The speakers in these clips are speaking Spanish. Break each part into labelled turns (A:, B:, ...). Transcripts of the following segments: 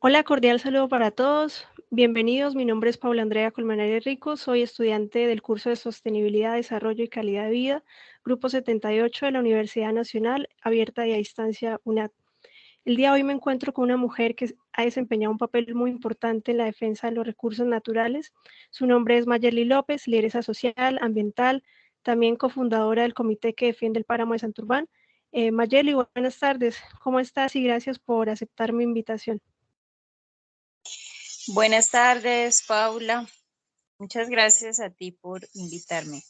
A: Hola, cordial saludo para todos. Bienvenidos, mi nombre es Paula Andrea Colmenares Rico, soy estudiante del curso de Sostenibilidad, Desarrollo y Calidad de Vida, Grupo 78 de la Universidad Nacional Abierta y a Distancia UNAD. El día de hoy me encuentro con una mujer que ha desempeñado un papel muy importante en la defensa de los recursos naturales. Su nombre es Mayerly López, lideresa social, ambiental, también cofundadora del comité que defiende el páramo de Santurbán. Mayerly, buenas tardes, ¿cómo estás? Y gracias por aceptar mi invitación.
B: Buenas tardes, Paula. Muchas gracias a ti por invitarme.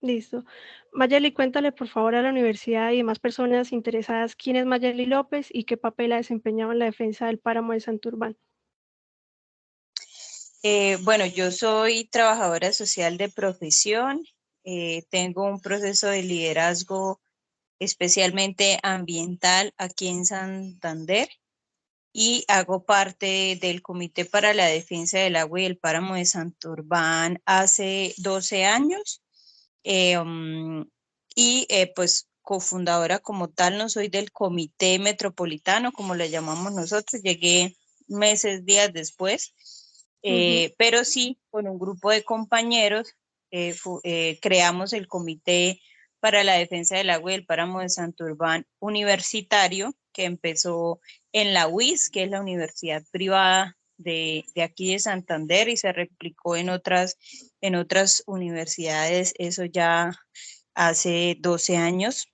A: Listo. Mayerly, cuéntale por favor a la universidad y demás personas interesadas quién es Mayerly López y qué papel ha desempeñado en la defensa del páramo de Santurbán.
B: Bueno, yo soy trabajadora social de profesión. Tengo un proceso de liderazgo especialmente ambiental aquí en Santander y hago parte del Comité para la Defensa del Agua y el Páramo de Santurbán hace 12 años. Pues cofundadora como tal, no soy del comité metropolitano, como le llamamos nosotros, llegué días después, pero sí, con un grupo de compañeros creamos el Comité para la Defensa del Agua y el Páramo de Santurbán universitario, que empezó en la UIS, que es la universidad privada de aquí de Santander, y se replicó en otras universidades, eso ya hace 12 años.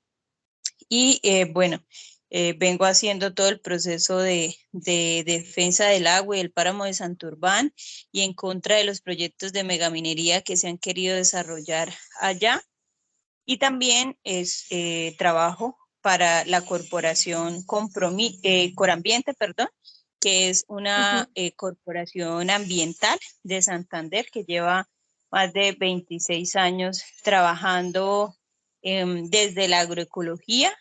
B: Y bueno, vengo haciendo todo el proceso de defensa del agua y el páramo de Santurbán y en contra de los proyectos de megaminería que se han querido desarrollar allá. Y también trabajo para la corporación Corambiente, perdón, que es una corporación ambiental de Santander que lleva más de 26 años trabajando desde la agroecología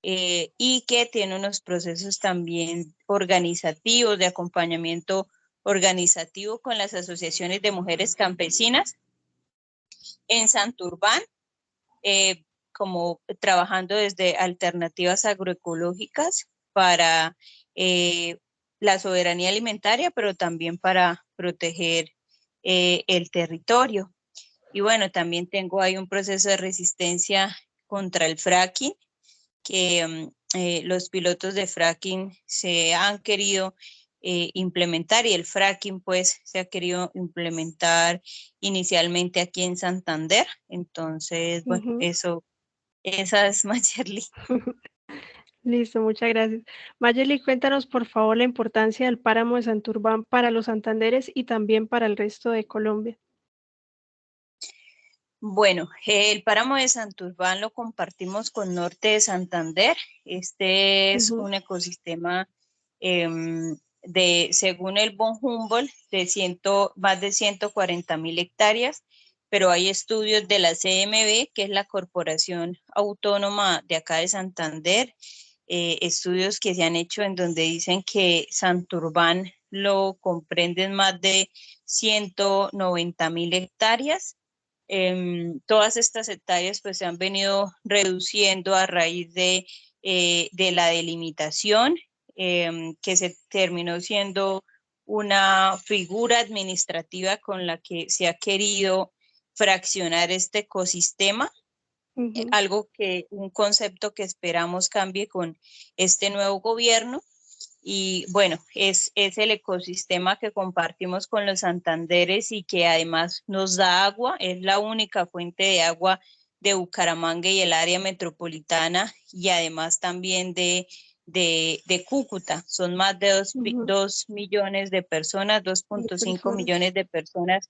B: y que tiene unos procesos también organizativos, de acompañamiento organizativo con las asociaciones de mujeres campesinas en Santurbán, como trabajando desde alternativas agroecológicas para la soberanía alimentaria, pero también para proteger el territorio. Y bueno, también tengo ahí un proceso de resistencia contra el fracking, que los pilotos de fracking se han querido implementar, y el fracking pues se ha querido implementar inicialmente aquí en Santander. Entonces, bueno, esa es Mayerly.
A: Listo, muchas gracias. Mayerly, cuéntanos por favor la importancia del páramo de Santurbán para los santanderes y también para el resto de Colombia.
B: Bueno, el páramo de Santurbán lo compartimos con Norte de Santander. Este es un ecosistema según el Von Humboldt, más de 140.000 hectáreas, pero hay estudios de la CMB, que es la Corporación Autónoma de acá de Santander, estudios que se han hecho en donde dicen que Santurbán lo comprenden más de 190.000 hectáreas. Todas estas hectáreas pues se han venido reduciendo a raíz de la delimitación, que se terminó siendo una figura administrativa con la que se ha querido fraccionar este ecosistema, un concepto que esperamos cambie con este nuevo gobierno. Y bueno, es el ecosistema que compartimos con los santanderes y que además nos da agua, es la única fuente de agua de Bucaramanga y el área metropolitana, y además también de Cúcuta. Son más de 2 millones de personas, 2.5 millones de personas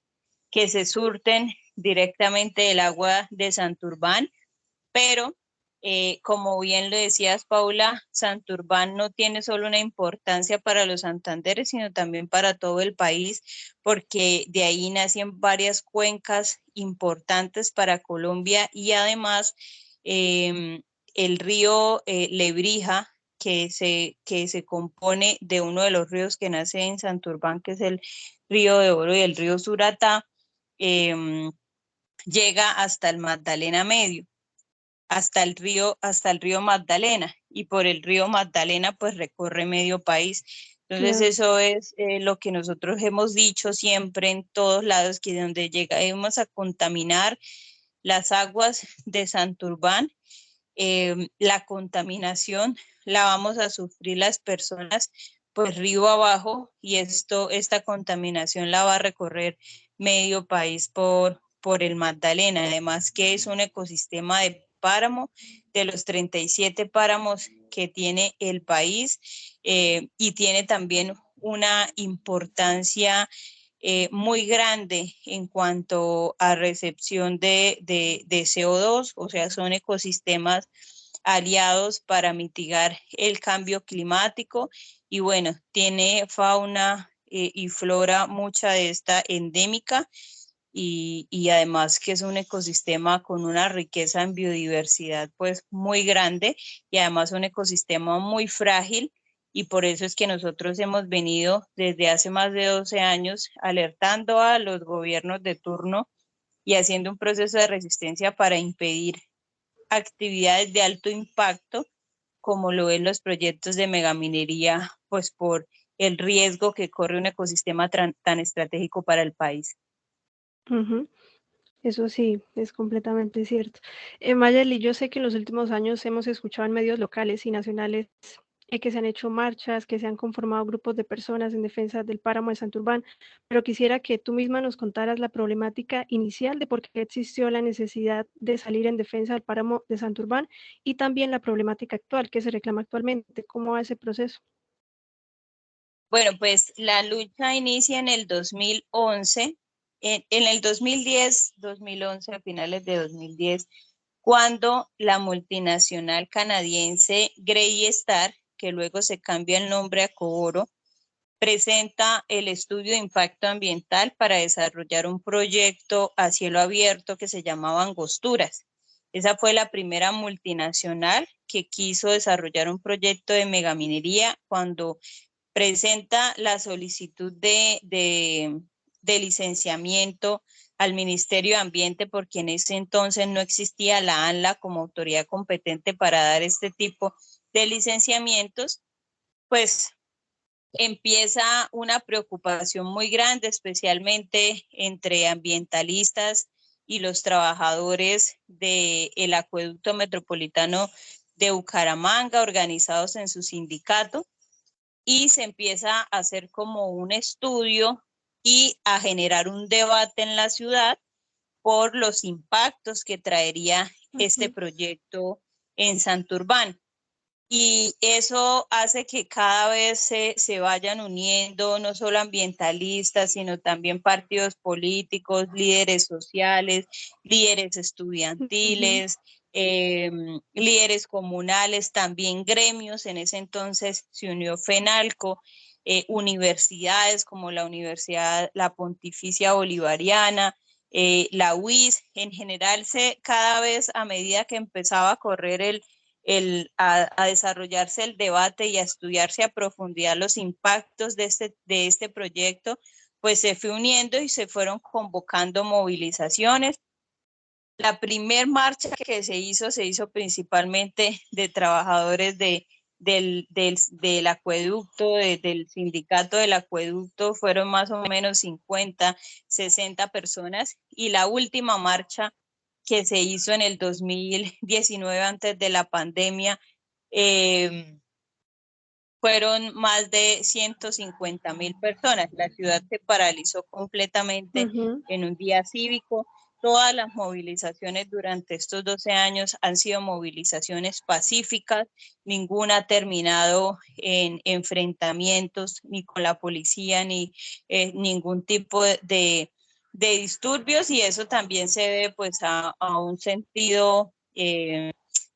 B: que se surten directamente del agua de Santurbán, pero como bien lo decías, Paula, Santurbán no tiene solo una importancia para los santanderes, sino también para todo el país, porque de ahí nacen varias cuencas importantes para Colombia, y además el río Lebrija, que se compone de uno de los ríos que nace en Santurbán, que es el río de Oro y el río Suratá, llega hasta el Magdalena Medio, hasta el río Magdalena, y por el río Magdalena pues recorre medio país. Entonces
A: Claro.
B: eso es lo que nosotros hemos dicho siempre en todos lados, que donde lleguemos a contaminar las aguas de Santurbán, la contaminación la vamos a sufrir las personas pues río abajo, y esta contaminación la va a recorrer medio país por el Magdalena, además que es un ecosistema de páramo, de los 37 páramos que tiene el país, y tiene también una importancia muy grande en cuanto a recepción de CO2, o sea, son ecosistemas aliados para mitigar el cambio climático, y bueno, tiene fauna y flora mucha de esta endémica, y además que es un ecosistema con una riqueza en biodiversidad pues muy grande, y además un ecosistema muy frágil, y por eso es que nosotros hemos venido desde hace más de 12 años alertando a los gobiernos de turno y haciendo un proceso de resistencia para impedir actividades de alto impacto, como lo ven los proyectos de megaminería, pues por el riesgo que corre un ecosistema tan estratégico para el país.
A: Ujú. Eso sí, es completamente cierto. Mayeli, yo sé que en los últimos años hemos escuchado en medios locales y nacionales que se han hecho marchas, que se han conformado grupos de personas en defensa del páramo de Santurbán, pero quisiera que tú misma nos contaras la problemática inicial de por qué existió la necesidad de salir en defensa del páramo de Santurbán, y también la problemática actual que se reclama actualmente. ¿Cómo va ese proceso?
B: Bueno, pues la lucha inicia en el 2011, en el 2010, 2011, a finales de 2010, cuando la multinacional canadiense Greystar, que luego se cambia el nombre a Coboro, presenta el estudio de impacto ambiental para desarrollar un proyecto a cielo abierto que se llamaba Angosturas. Esa fue la primera multinacional que quiso desarrollar un proyecto de megaminería cuando presenta la solicitud de licenciamiento al Ministerio de Ambiente, porque en ese entonces no existía la ANLA como autoridad competente para dar este tipo de licenciamientos. Pues empieza una preocupación muy grande, especialmente entre ambientalistas y los trabajadores del acueducto metropolitano de Bucaramanga, organizados en su sindicato, y se empieza a hacer como un estudio y a generar un debate en la ciudad por los impactos que traería este
A: Ujú.
B: proyecto en Santurbán. Y eso hace que cada vez se vayan uniendo no solo ambientalistas, sino también partidos políticos, líderes sociales, líderes
A: Ujú.
B: estudiantiles, líderes comunales, también gremios. En ese entonces se unió FENALCO, universidades como la Universidad, la Pontificia Bolivariana, la UIS. En general, cada vez a medida que empezaba a correr a desarrollarse el debate y a estudiarse a profundidad los impactos de este proyecto, pues se fue uniendo y se fueron convocando movilizaciones. La primer marcha que se hizo principalmente de trabajadores del acueducto, del sindicato del acueducto, fueron más o menos 50, 60 personas, y la última marcha que se hizo en el 2019, antes de la pandemia, eh, fueron más de 150,000 personas. La ciudad se paralizó completamente
A: Ujú.
B: en un día cívico. Todas las movilizaciones durante estos 12 años han sido movilizaciones pacíficas, ninguna ha terminado en enfrentamientos ni con la policía, ni ningún tipo de disturbios, y eso también se debe pues a un sentido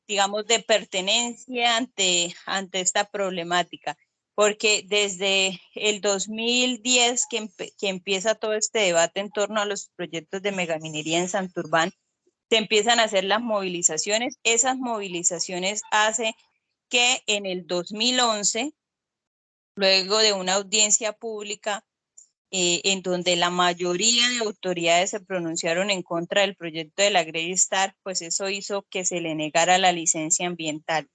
B: digamos, de pertenencia ante esta problemática, porque desde el 2010 que empieza todo este debate en torno a los proyectos de megaminería en Santurbán, se empiezan a hacer las movilizaciones. Esas movilizaciones hacen que en el 2011, luego de una audiencia pública, en donde la mayoría de autoridades se pronunciaron en contra del proyecto de la Greystar, pues eso hizo que se le negara la licencia ambiental.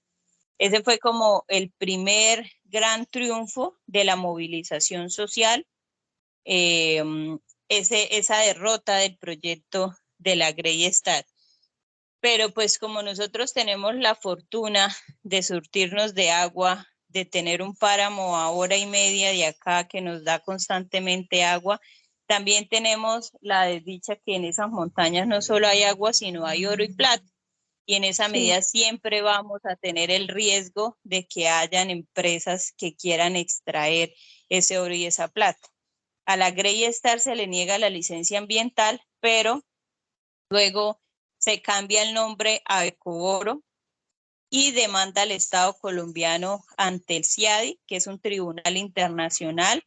B: Ese fue como el primer gran triunfo de la movilización social, esa derrota del proyecto de la Grey Star. Pero pues como nosotros tenemos la fortuna de surtirnos de agua, de tener un páramo a 1 hora y media de acá que nos da constantemente agua, también tenemos la desdicha que en esas montañas no solo hay agua, sino hay oro y plata. Y en esa medida siempre vamos a tener el riesgo de que hayan empresas que quieran extraer ese oro y esa plata. A la Grey Star se le niega la licencia ambiental, pero luego se cambia el nombre a Ecooro y demanda al Estado colombiano ante el CIADI, que es un tribunal internacional,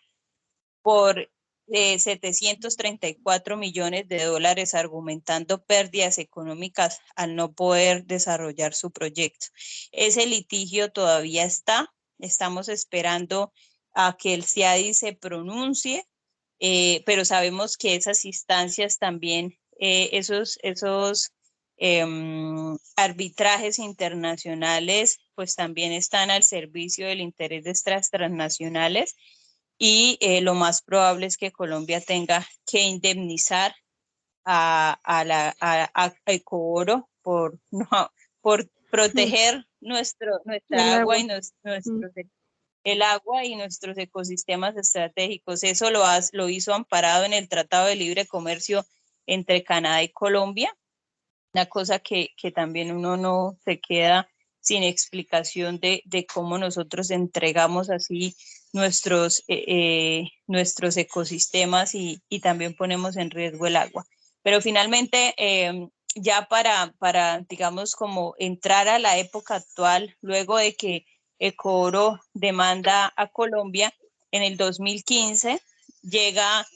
B: por 734 millones de dólares, argumentando pérdidas económicas al no poder desarrollar su proyecto. Ese litigio todavía estamos esperando a que el CIADI se pronuncie, pero sabemos que esas instancias también, esos arbitrajes internacionales, pues también están al servicio del interés de estas transnacionales y lo más probable es que Colombia tenga que indemnizar a Ecooro por proteger nuestra agua y el agua y nuestros ecosistemas estratégicos. Eso lo hizo amparado en el Tratado de Libre Comercio entre Canadá y Colombia, una cosa que también uno no se queda sin explicación de cómo nosotros entregamos así nuestros ecosistemas y también ponemos en riesgo el agua. Pero finalmente, ya para, digamos, como entrar a la época actual, luego de que Ecooro demanda a Colombia, en el 2015 llega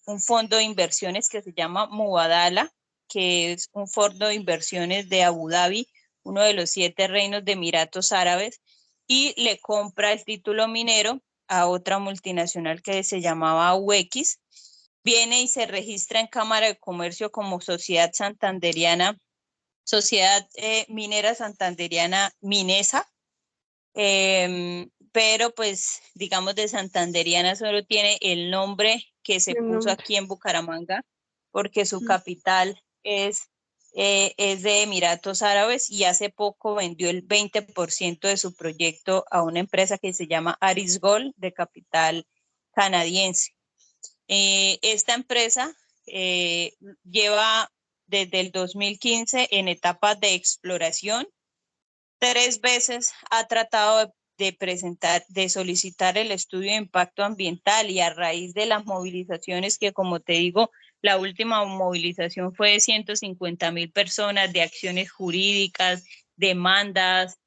B: un fondo de inversiones que se llama Mubadala, que es un fondo de inversiones de Abu Dhabi, uno de los 7 reinos de Emiratos Árabes, y le compra el título minero a otra multinacional que se llamaba UX. Viene y se registra en Cámara de Comercio como Sociedad Santanderiana, Sociedad Minera Santanderiana Minesa, pero pues digamos de Santanderiana solo tiene el nombre que se puso aquí en Bucaramanga, porque su capital es de Emiratos Árabes y hace poco vendió el 20% de su proyecto a una empresa que se llama Aris Gold, de capital canadiense. Esta empresa lleva desde el 2015 en etapas de exploración. 3 veces ha tratado de solicitar el estudio de impacto ambiental, y a raíz de las movilizaciones que, como te digo, la última movilización fue de 150,000 personas, de acciones jurídicas, demandas,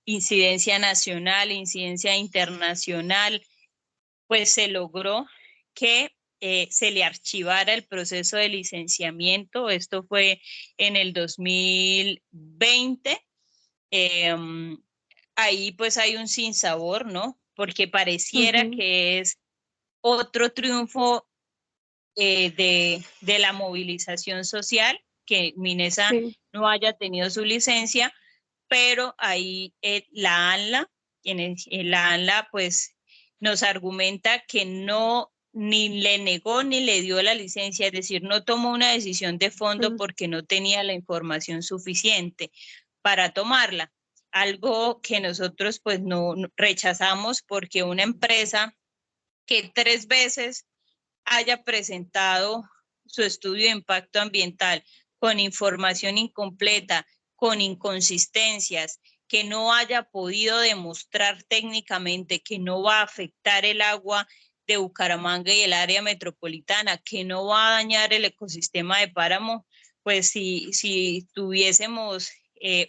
B: incidencia nacional, incidencia internacional, pues se logró que se le archivara el proceso de licenciamiento. Esto fue en el 2020. Ahí pues hay un sinsabor, ¿no? Porque pareciera que es otro triunfo de la movilización social, que Minesa no haya tenido su licencia, pero ahí la ANLA pues nos argumenta que no ni le negó ni le dio la licencia, es decir, no tomó una decisión de fondo porque no tenía la información suficiente para tomarla. Algo que nosotros pues no rechazamos, porque una empresa que 3 veces haya presentado su estudio de impacto ambiental con información incompleta, con inconsistencias, que no haya podido demostrar técnicamente que no va a afectar el agua de Bucaramanga y el área metropolitana, que no va a dañar el ecosistema de páramo, pues si tuviésemos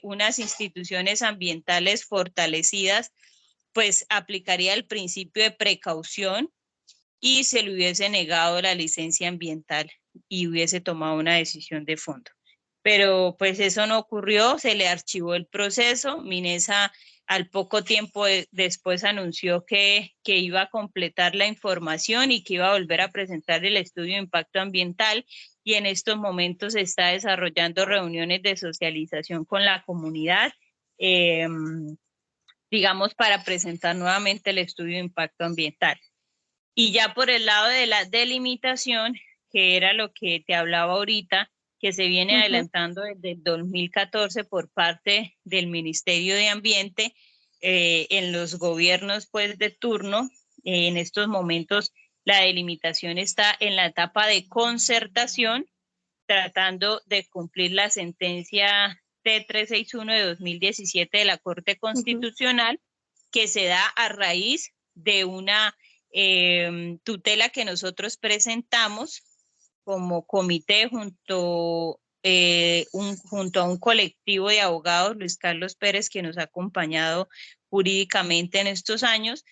B: unas instituciones ambientales fortalecidas, pues aplicaría el principio de precaución y se le hubiese negado la licencia ambiental y hubiese tomado una decisión de fondo. Pero pues eso no ocurrió, se le archivó el proceso. Minesa al poco tiempo después anunció que iba a completar la información y que iba a volver a presentar el estudio de impacto ambiental, y en estos momentos se está desarrollando reuniones de socialización con la comunidad, digamos, para presentar nuevamente el estudio de impacto ambiental. Y ya por el lado de la delimitación, que era lo que te hablaba ahorita, que se viene adelantando desde el 2014 por parte del Ministerio de Ambiente, en los gobiernos pues de turno. En estos momentos la delimitación está en la etapa de concertación, tratando de cumplir la sentencia T361 de 2017 de la Corte Constitucional, que se da a raíz de una tutela que nosotros presentamos como comité junto a un colectivo de abogados, Luis Carlos Pérez, que nos ha acompañado jurídicamente en estos años,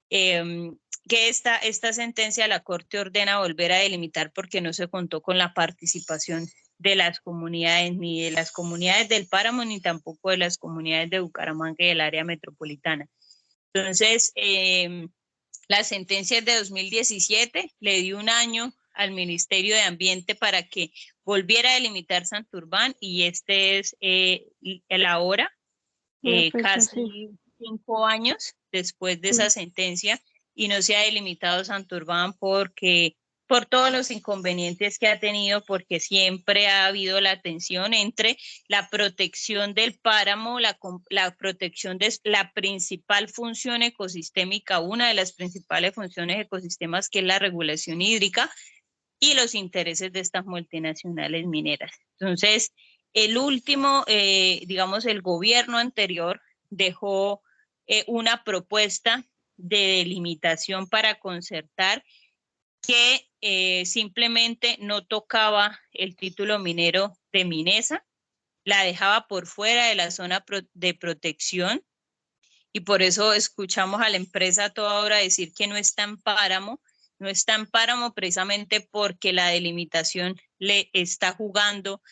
B: que esta sentencia la Corte ordena volver a delimitar porque no se contó con la participación de las comunidades, ni de las comunidades del Páramo, ni tampoco de las comunidades de Bucaramanga y del área metropolitana. Entonces, la sentencia es de 2017, le dio un año al Ministerio de Ambiente para que volviera a delimitar Santurbán, y este es el ahora, casi 5 años después de esa sentencia, y no se ha delimitado Santurbán porque por todos los inconvenientes que ha tenido, porque siempre ha habido la tensión entre la protección del páramo, la protección de la principal función ecosistémica, una de las principales funciones ecosistemas, que es la regulación hídrica, y los intereses de estas multinacionales mineras. Entonces, el último, digamos, el gobierno anterior dejó una propuesta de delimitación para concertar que simplemente no tocaba el título minero de Minesa, la dejaba por fuera de la zona de protección, y por eso escuchamos a la empresa toda hora decir que no está en páramo. No está en páramo precisamente porque la delimitación le está jugando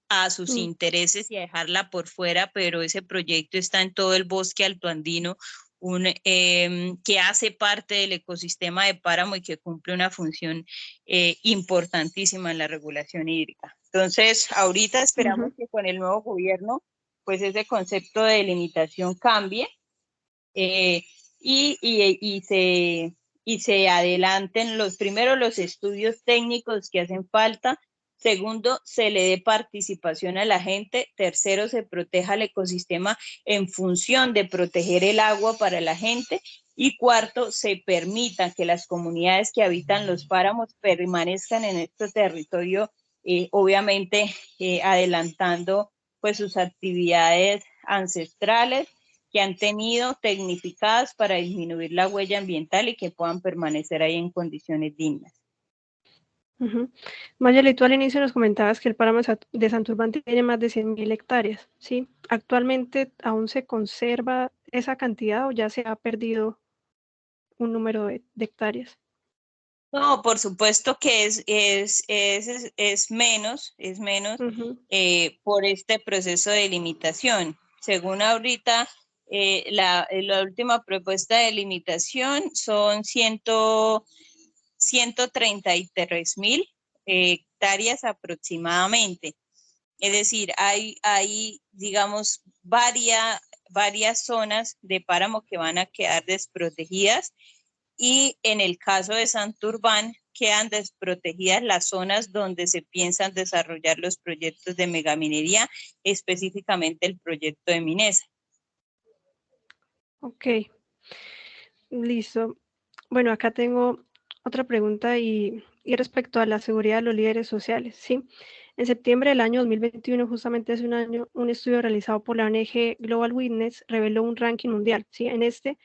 B: a sus intereses y a dejarla por fuera, pero ese proyecto está en todo el bosque altoandino, que hace parte del ecosistema de páramo y que cumple una función importantísima en la regulación hídrica. Entonces, ahorita esperamos que con el nuevo gobierno, pues ese concepto de delimitación cambie, y se adelanten primero los estudios técnicos que hacen falta. Segundo, se le dé participación a la gente. Tercero, se proteja el ecosistema en función de proteger el agua para la gente. Y cuarto, se permita que las comunidades que habitan los páramos permanezcan en este territorio, obviamente adelantando pues sus actividades ancestrales que han tenido tecnificadas para disminuir la huella ambiental y que puedan permanecer ahí en condiciones dignas.
A: Mayeli, tú al inicio nos comentabas que el páramo de Santurbán tiene más de 100.000 hectáreas, ¿sí? ¿Actualmente aún se conserva esa cantidad o ya se ha perdido un número de hectáreas?
B: No, por supuesto que es menos, por este proceso de limitación. Según ahorita, la última propuesta de limitación son 133.000 hectáreas aproximadamente. Es decir, hay digamos, varias zonas de páramo que van a quedar desprotegidas, y en el caso de Santurbán quedan desprotegidas las zonas donde se piensan desarrollar los proyectos de megaminería, específicamente el proyecto de Minesa.
A: Ok, listo. Bueno, acá tengo otra pregunta y respecto a la seguridad de los líderes sociales, ¿sí? En septiembre del año 2021, justamente hace un año, un estudio realizado por la ONG Global Witness reveló un ranking mundial, ¿sí? En este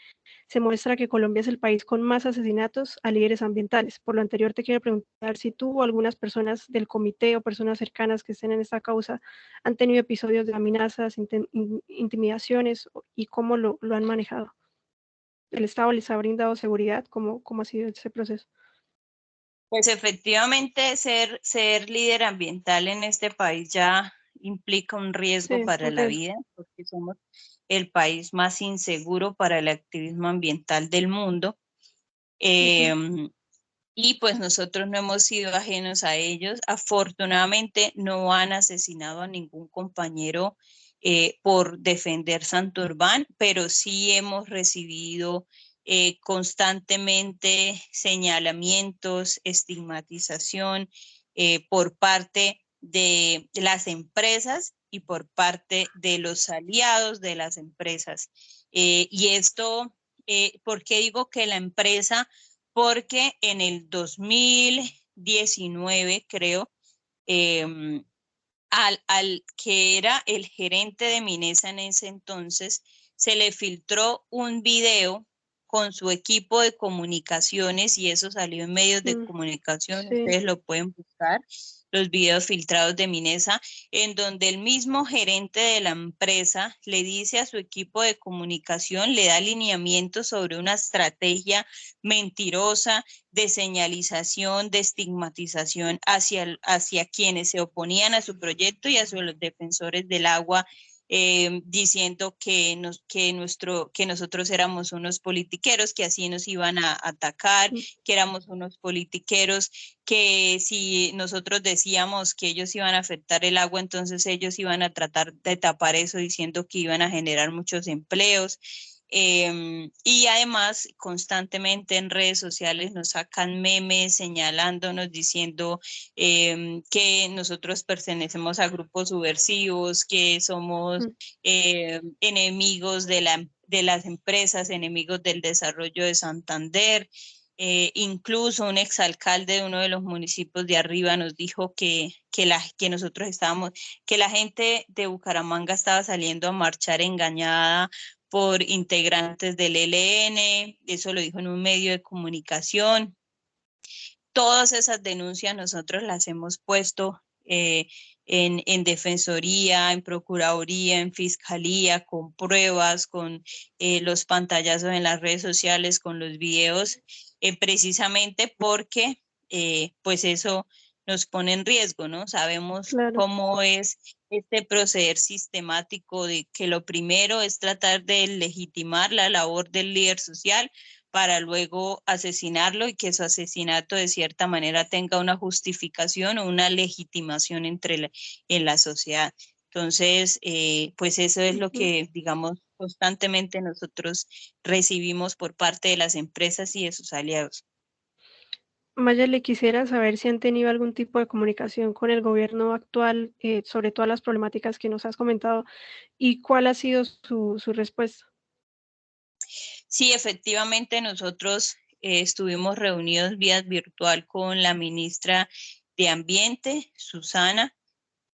A: se muestra que Colombia es el país con más asesinatos a líderes ambientales. Por lo anterior, te quiero preguntar si tú o algunas personas del comité o personas cercanas que estén en esta causa han tenido episodios de amenazas, intimidaciones, y cómo lo han manejado. ¿El Estado les ha brindado seguridad? ¿Cómo ha sido ese proceso?
B: Pues efectivamente ser líder ambiental en este país ya implica un riesgo
A: Sí,
B: para
A: un
B: la
A: riesgo.
B: vida, porque somos el país más inseguro para el activismo ambiental del mundo. y pues nosotros no hemos sido ajenos a ellos. Afortunadamente no han asesinado a ningún compañero por defender Santurbán, pero sí hemos recibido constantemente señalamientos, estigmatización por parte de las empresas y por parte de los aliados de las empresas. Y esto, ¿por qué digo que la empresa? Porque en el 2019, creo, eh, al que era el gerente de Minesa en ese entonces, se le filtró un video con su equipo de comunicaciones y eso salió en medios de comunicación,
A: Sí.
B: ustedes lo pueden buscar, los videos filtrados de Minesa, en donde el mismo gerente de la empresa le dice a su equipo de comunicación, le da alineamientos sobre una estrategia mentirosa de señalización, de estigmatización hacia quienes se oponían a su proyecto y hacia los defensores del agua, diciendo que nosotros éramos unos politiqueros, que así nos iban a atacar, que éramos unos politiqueros, que si nosotros decíamos que ellos iban a afectar el agua, entonces ellos iban a tratar de tapar eso diciendo que iban a generar muchos empleos. Y además constantemente en redes sociales nos sacan memes señalándonos, diciendo que nosotros pertenecemos a grupos subversivos, que somos enemigos de las empresas, enemigos del desarrollo de Santander. Incluso un exalcalde de uno de los municipios de arriba nos dijo que nosotros estábamos, que la gente de Bucaramanga estaba saliendo a marchar engañada por integrantes del ELN, eso lo dijo en un medio de comunicación. Todas esas denuncias nosotros las hemos puesto en Defensoría, en Procuraduría, en Fiscalía, con pruebas, con los pantallazos en las redes sociales, con los videos, precisamente porque pues eso nos pone en riesgo, ¿no? Sabemos
A: Claro.
B: cómo es este proceder sistemático de que lo primero es tratar de legitimar la labor del líder social para luego asesinarlo y que su asesinato de cierta manera tenga una justificación o una legitimación en la sociedad. Entonces, pues eso es lo que, digamos, constantemente nosotros recibimos por parte de las empresas y de sus aliados.
A: Maya, le quisiera saber si han tenido algún tipo de comunicación con el gobierno actual sobre todas las problemáticas que nos has comentado y cuál ha sido su respuesta.
B: Sí, efectivamente, nosotros estuvimos reunidos vía virtual con la ministra de Ambiente, Susana.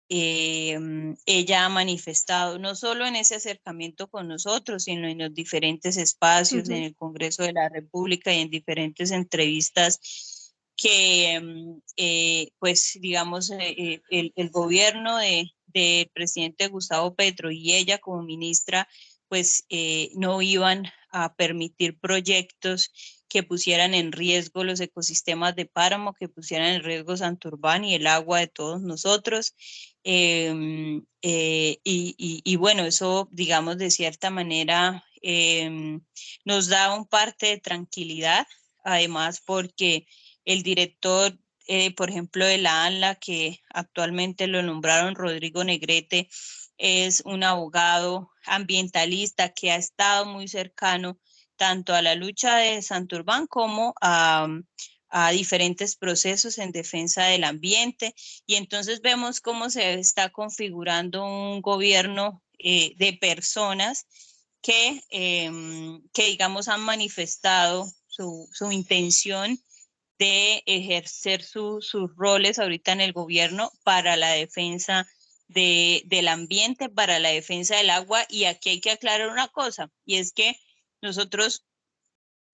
B: Ella ha manifestado, no solo en ese acercamiento con nosotros, sino en los diferentes espacios, en el Congreso de la República y en diferentes entrevistas que, pues, digamos, el gobierno del presidente Gustavo Petro y ella como ministra, pues, no iban a permitir proyectos que pusieran en riesgo los ecosistemas de páramo, que pusieran en riesgo Santurbán y el agua de todos nosotros. Y bueno, eso, digamos, de cierta manera nos da un parte de tranquilidad, además porque el director, por ejemplo, de la ANLA, que actualmente lo nombraron Rodrigo Negrete, es un abogado ambientalista que ha estado muy cercano tanto a la lucha de Santurbán como a diferentes procesos en defensa del ambiente. Y entonces vemos cómo se está configurando un gobierno de personas que, digamos, han manifestado su intención de ejercer sus roles ahorita en el gobierno para la defensa del ambiente, para la defensa del agua. Y aquí hay que aclarar una cosa, y es que nosotros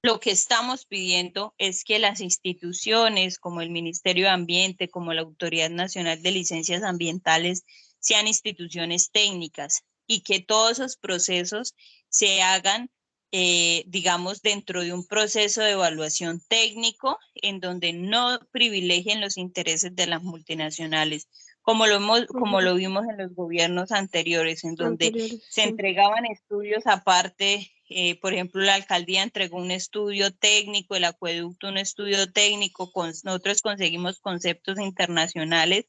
B: lo que estamos pidiendo es que las instituciones como el Ministerio de Ambiente, como la Autoridad Nacional de Licencias Ambientales, sean instituciones técnicas y que todos esos procesos se hagan, digamos, dentro de un proceso de evaluación técnico en donde no privilegien los intereses de las multinacionales, como lo vimos en los gobiernos anteriores, en donde
A: Anteriores,
B: se
A: sí.
B: entregaban estudios aparte. Por ejemplo, la alcaldía entregó un estudio técnico, el acueducto un estudio técnico, nosotros conseguimos conceptos internacionales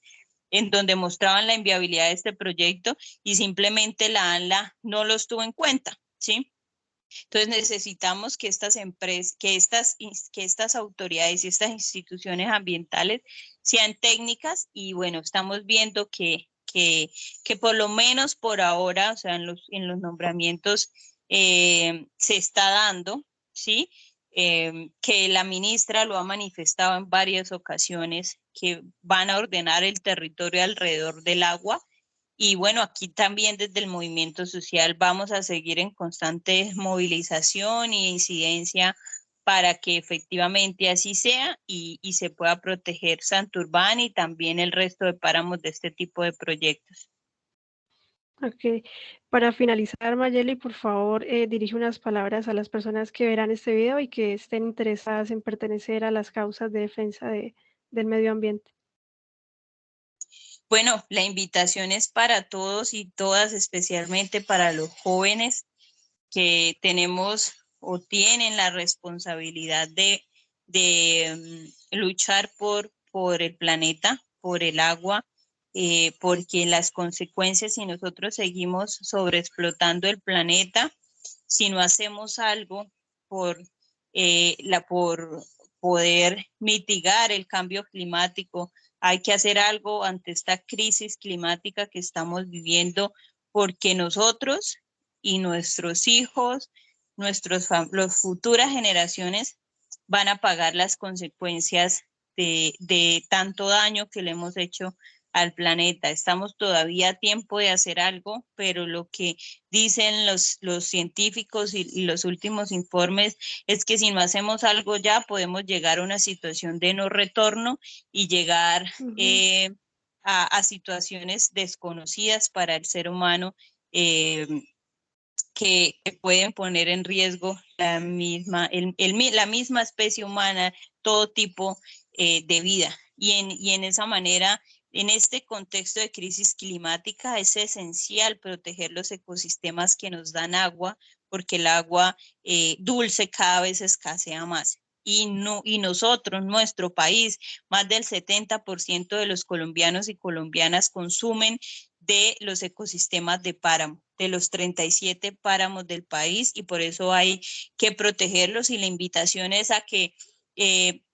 B: en donde mostraban la inviabilidad de este proyecto y simplemente la ANLA no los tuvo en cuenta, ¿sí? Entonces necesitamos que estas empresas, que estas autoridades y estas instituciones ambientales sean técnicas y bueno, estamos viendo que por lo menos por ahora, o sea, en los nombramientos se está dando, ¿sí? Que la ministra lo ha manifestado en varias ocasiones, que van a ordenar el territorio alrededor del agua. Y bueno, aquí también desde el movimiento social vamos a seguir en constante movilización e incidencia para que efectivamente así sea y se pueda proteger Santurbán y también el resto de páramos de este tipo de proyectos.
A: Ok. Para finalizar, Mayeli, por favor, dirige unas palabras a las personas que verán este video y que estén interesadas en pertenecer a las causas de defensa del medio ambiente.
B: Bueno, la invitación es para todos y todas, especialmente para los jóvenes que tenemos o tienen la responsabilidad de luchar por el planeta, por el agua, porque las consecuencias, si nosotros seguimos sobreexplotando el planeta, si no hacemos algo por, por poder mitigar el cambio climático, hay que hacer algo ante esta crisis climática que estamos viviendo, porque nosotros y nuestros hijos, las futuras generaciones van a pagar las consecuencias de tanto daño que le hemos hecho al planeta. Estamos todavía a tiempo de hacer algo, pero lo que dicen los científicos y los últimos informes es que si no hacemos algo ya podemos llegar a una situación de no retorno y llegar a situaciones desconocidas para el ser humano, que pueden poner en riesgo la misma especie humana, todo tipo de vida. Y en esa manera, en este contexto de crisis climática, es esencial proteger los ecosistemas que nos dan agua, porque el agua dulce cada vez escasea más. Y nosotros, nuestro país, más del 70% de los colombianos y colombianas consumen de los ecosistemas de páramo, de los 37 páramos del país, y por eso hay que protegerlos, y la invitación es a que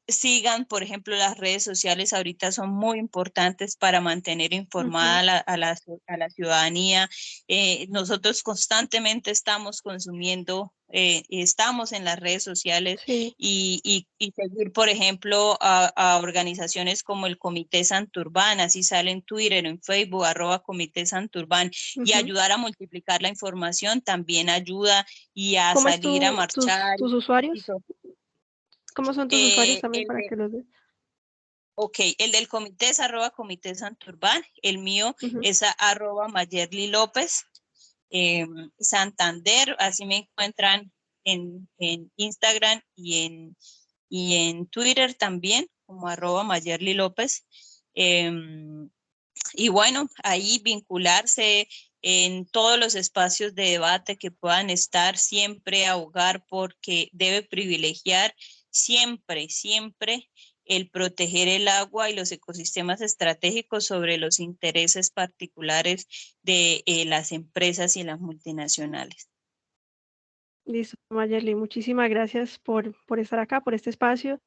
B: sigan, por ejemplo, las redes sociales ahorita son muy importantes para mantener informada a la ciudadanía. Nosotros constantemente estamos consumiendo, estamos en las redes sociales
A: Sí.
B: y seguir, por ejemplo, a organizaciones como el Comité Santurbán, así sale en Twitter, en Facebook, @Comité Santurbán, y ayudar a multiplicar la información también ayuda, y a
A: ¿Cómo es
B: salir a marchar.
A: tus
B: Y
A: usuarios?
B: todo.
A: ¿Cómo son tus usuarios también
B: El
A: para que los vean?
B: Ok, el del comité es @Comité Santurbán, el mío
A: Ujú.
B: es @Mayerly López. Santander, así me encuentran en Instagram y en Twitter también, como @Mayerly López. Y bueno, ahí vincularse en todos los espacios de debate que puedan estar, siempre abogar porque debe privilegiar siempre, siempre el proteger el agua y los ecosistemas estratégicos sobre los intereses particulares de las empresas y las multinacionales.
A: Listo, Mayerly, muchísimas gracias por estar acá, por este espacio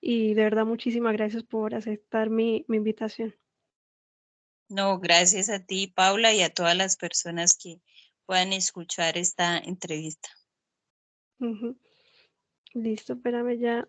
A: y de verdad muchísimas gracias por aceptar mi invitación.
B: No, gracias a ti, Paula, y a todas las personas que puedan escuchar esta entrevista.
A: Ujú. Listo, espérame ya.